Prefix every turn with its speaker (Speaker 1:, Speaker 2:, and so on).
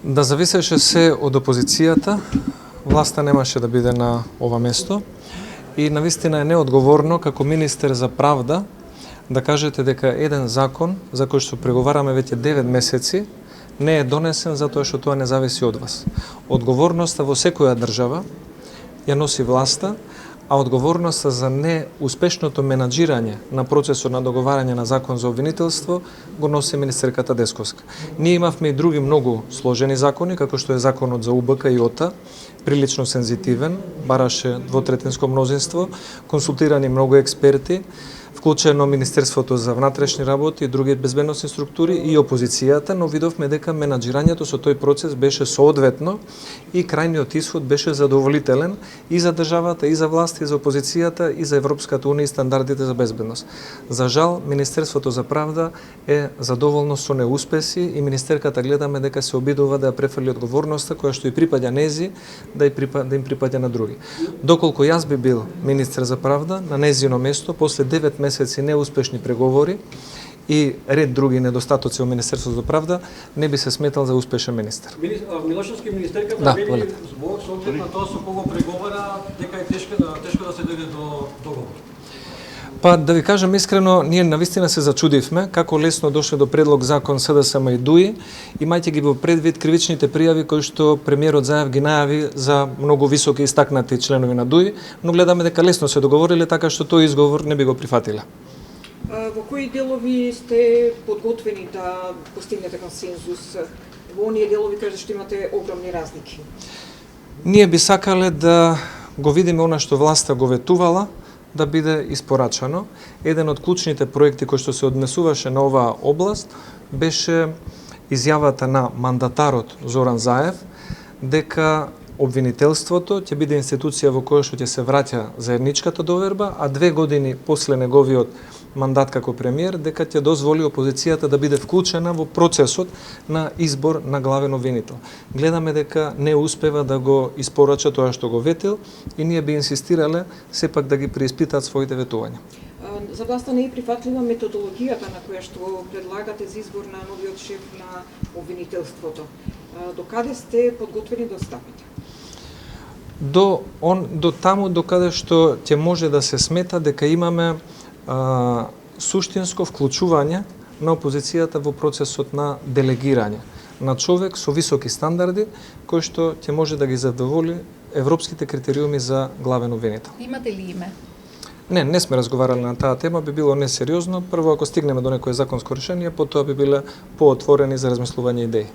Speaker 1: Да зависеше се од опозицијата, власта немаше да биде на ова место и навистина е неодговорно како министер за правда да кажете дека еден закон за кој што преговараме веќе 9 месеци не е донесен затоа што тоа не зависи од вас. Одговорноста во секоја држава ја носи власта, а одговорноста за неуспешното менаџирање на процесот на договарање на закон за обвинителство го носи министерката Десковска. Ние имавме и други многу сложени закони, како што е законот за УБК и ОТА, прилично сензитивен, бараше двотретинско мнозинство, консултирани многу експерти, вклучено Министерството за внатрешни работи и други безбедносни структури и опозицијата, но видовме дека менаџирањето со тој процес беше соодветно и крајниот исход беше задоволителен и за државата, и за власт, и за опозицијата, и за Европската унија и стандардите за безбедност. За жал, Министерството за правда е задоволно со неуспеси и министерката гледаме дека се обидува да ја префрли одговорноста која што и припаѓа нези, да им припаѓа на други. Доколку јас би бил министер за правда, на незино место, после 9 месеци неуспешни преговори и ред други недостатоци во Министерството за правда, не би се сметал за успешен министер.
Speaker 2: Милошевски министерката вели збор со оглед на тоа со кого преговара дека е тешко да се дојде до договор.
Speaker 1: Па да ви кажам искрено, ние навистина се зачудивме како лесно дошле до предлог закон СДСМ и ДУИ, имајќи ги во предвид кривичните пријави кои што премиерот Заев ги најави за многу високи истакнати членови на ДУИ, но гледаме дека лесно се договориле така што тој изговор не би го прифатиле.
Speaker 3: Во кои делови сте подготвени да постигнете консензус? Во оние делови каде што имате огромни разлики?
Speaker 1: Ние би сакале да го видиме она што власта го ветувала, да биде испорачано. Еден од клучните проекти кои што се однесуваше на оваа област беше изјавата на мандатарот Зоран Заев дека обвинителството ќе биде институција во која што ќе се враќа заедничката доверба, а 2 години после неговиот мандат како премиер дека ќе дозволи опозицијата да биде вклучена во процесот на избор на главен обвинител. Гледаме дека не успева да го испорача тоа што го ветил и ние би инсистирале сепак да ги преиспитаат своите ветувања.
Speaker 3: За власта не е прифатлива методологијата на која што предлагате за избор на новиот шеф на обвинителството. До каде сте подготвени да стапите?
Speaker 1: До таму до каде што ќе може да се смета дека имаме суштинско вклучување на опозицијата во процесот на делегирање на човек со високи стандарди кој што ќе може да ги задоволи европските критериуми за главен обвинител.
Speaker 4: Имате ли име?
Speaker 1: Не сме разговарали на таа тема, би било несериозно. Прво ако стигнеме до некое законско решение, потоа би биле поотворени за размислување идеи.